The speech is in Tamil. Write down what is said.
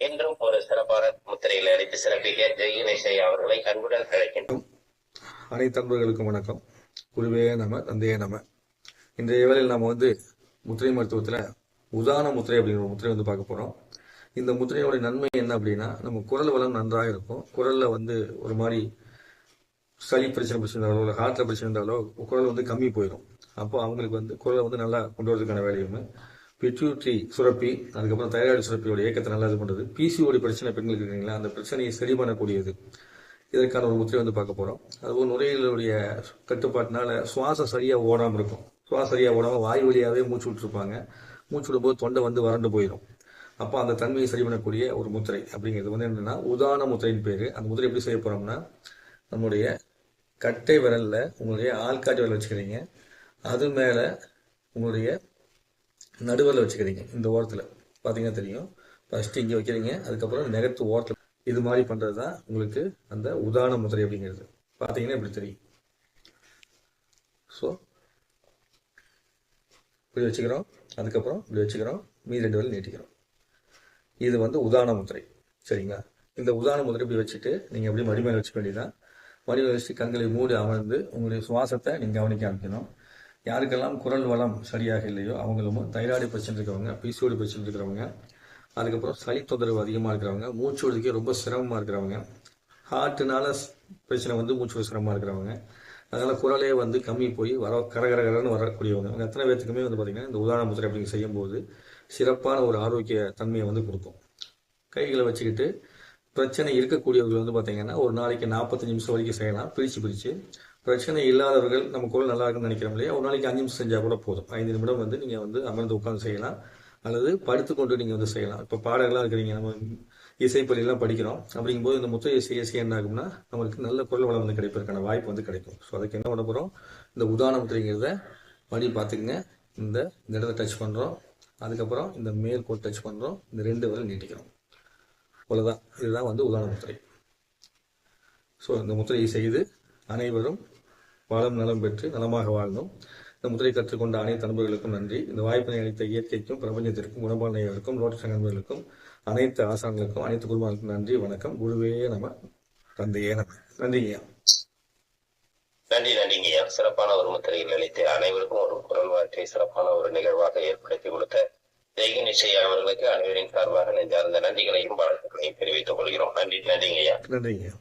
இன்றும் ஒரு சிறப்பான முத்திரையில் அடித்து சிறப்பிக்க ஜெயினேஷை அவர்களை அன்புடன் அழைக்கின்றோம். அனைத்து நண்பர்களுக்கும் வணக்கம். குருவே நம, தந்தையே நம. இன்றைய வேளையில் நாம் முத்திரை மருத்துவத்தில் உதான முத்திரை அப்படிங்கிற முத்திரை பார்க்க போகிறோம். இந்த முத்திரையோட நன்மை என்ன அப்படின்னா, நம்ம குரல் வளம் நன்றாக இருக்கும். குரலில் ஒரு மாதிரி சளி பிரச்சனை இருந்தாலோ இல்லை ஹார்ட்ல பிரச்சனை இருந்தாலோ குரல் கம்மி போயிடும். அப்போ அவங்களுக்கு குரலை நல்லா கொண்டு வரதுக்கான வேலையும் பிட்யூட்ரி சுரப்பி, அதுக்கப்புறம் தைராய்டு சுரப்பியோட இயக்கத்தை நல்லா இது பண்ணுறது. பிசிஓடி பிரச்சனை பெண்களுக்கு இருக்கீங்களா, அந்த பிரச்சனையை சரி பண்ணக்கூடியது. இதற்கான ஒரு முத்திரை பார்க்க போகிறோம். அதுபோல் நுரையீரலுடைய கட்டுப்பாட்டினால சுவாசம் சரியாக ஓடாமல் இருக்கும். சுவாசம் சரியாக ஓடாமல் வாய் வழியாகவே மூச்சு விட்டுருப்பாங்க. மூச்சு விடும்போது தொண்டை வறண்டு போயிடும். அப்போ அந்த தன்மையை சரி பண்ணக்கூடிய ஒரு முத்திரை அப்படிங்கிறது என்னன்னா உதான முத்திரைன்னு பேர். அந்த முத்திரை எப்படி செய்ய போகிறோம்னா, நம்முடைய கட்டை விரலில் உங்களுடைய ஆள்காட்டி விரல் வச்சுக்கிறீங்க. அது மேலே உங்களுடைய நடுவில் வச்சுக்கிறீங்க. இந்த ஓரத்தில் பார்த்தீங்கன்னா தெரியும். ஃபஸ்ட்டு இங்கே வைக்கிறீங்க, அதுக்கப்புறம் நெகத்து ஓரத்தில். இது மாதிரி பண்ணுறது தான் உங்களுக்கு அந்த உதான முத்திரை அப்படிங்கிறது. பார்த்தீங்கன்னா இப்படி தெரியும். ஸோ இப்படி வச்சுக்கிறோம், அதுக்கப்புறம் இப்படி வச்சுக்கிறோம், மீதி 2 விரல் நீட்டிக்கிறோம். இது உதான முத்திரை. சரிங்களா? இந்த உதான முத்திரை இப்படி வச்சுட்டு நீங்கள் எப்படி மடி மேலே வச்சுக்க வேண்டியதான். மடி மேலே வச்சுட்டு கண்களை மூடி அமர்ந்து உங்களுடைய சுவாசத்தை நீங்கள் கவனிக்க ஆரம்பிக்கணும். யாருக்கெல்லாம் குரல் வளம் சரியாக இல்லையோ அவங்களும் தைராய்டு பிரச்சனை இருக்கிறவங்க, பிசிஓடி பிரச்சனை இருக்கிறவங்க, அதுக்கப்புறம் சளி தொந்தரவு அதிகமாக இருக்கிறவங்க, மூச்சு விடுறதுக்கே ரொம்ப சிரமமாக இருக்கிறவங்க, ஹார்ட்டுனால பிரச்சனை மூச்சு சிரமமாக இருக்கிறவங்க, அதனால் குரலே கம்மி போய் கரகரகரன்னு வரக்கூடியவங்க, அவங்க அத்தனை பேர்த்துக்குமே பார்த்தீங்கன்னா இந்த உதாரண முத்திரை அப்படிங்க செய்யும்போது சிறப்பான ஒரு ஆரோக்கிய தன்மையை கொடுக்கும். கைகளை வச்சுக்கிட்டு பிரச்சனை இருக்கக்கூடியவர்கள் பார்த்தீங்கன்னா ஒரு நாளைக்கு 45 நிமிஷம் வரைக்கும் செய்யலாம். பிரித்து பிரச்சனை இல்லாதவர்கள், நம்ம குரல் நல்லா இருக்குன்னு நினைக்கிறோம் இல்லையா, ஒரு நாளைக்கு 5 நிமிஷம் செஞ்சால் கூட போதும். 5 நிமிடம் நீங்கள் அமர்ந்து உட்காந்து செய்யலாம், அல்லது படுத்துக்கொண்டு நீங்கள் செய்யலாம். இப்போ பாடகர்களாக இருக்கிறீங்க, நம்ம இசைப்பள்ளியெல்லாம் படிக்கிறோம். அப்படிங்கும்போது இந்த முத்திரையை செய்ய என்ன ஆகும்னா நம்மளுக்கு நல்ல குரல் வளம் கிடைப்பதற்கான வாய்ப்பு கிடைக்கும். ஸோ அதுக்கு என்ன பண்ண போகிறோம், இந்த உதான முத்திரைங்கிறத மடி பார்த்துக்குங்க. இந்த இடத்த டச் பண்ணுறோம், அதுக்கப்புறம் இந்த மேல் கோட் டச் பண்ணுறோம், இந்த 2 விரல் நீட்டிக்கிறோம். அவ்வளோதான். இதுதான் உதான முத்திரை. ஸோ இந்த முத்திரையை செய்து அனைவரும் வளம் நலம் பெற்று நலமாக வாழணும். இந்த முத்திரை கற்றுக்கொண்ட அனைத்து நண்பர்களுக்கும் நன்றி. இந்த வாய்ப்பினை அளித்த இயற்கைக்கும் பிரபஞ்சத்திற்கும் குணபாலனையருக்கும் லோட்டஸ் நண்பர்களுக்கும் அனைத்து ஆசான்களுக்கும் அனைத்து குருமானுக்கும் நன்றி. வணக்கம். குருவே நம, தந்தையே நம. நன்றிங்கய்யா. நன்றிங்கய்யா. சிறப்பான ஒரு முத்திரையில் அளித்து அனைவருக்கும் ஒரு குரல் வாழ்க்கை சிறப்பான ஒரு நிகழ்வாக ஏற்படுத்தி கொடுத்த ஜெய்கணேஷையா அவர்களுக்கு அனைவரின் சார்பாக நெஞ்சார்ந்த நன்றிகளையும் வாழ்த்துக்களையும் தெரிவித்துக் கொள்கிறோம். நன்றிங்கய்யா. நன்றிங்கய்யா.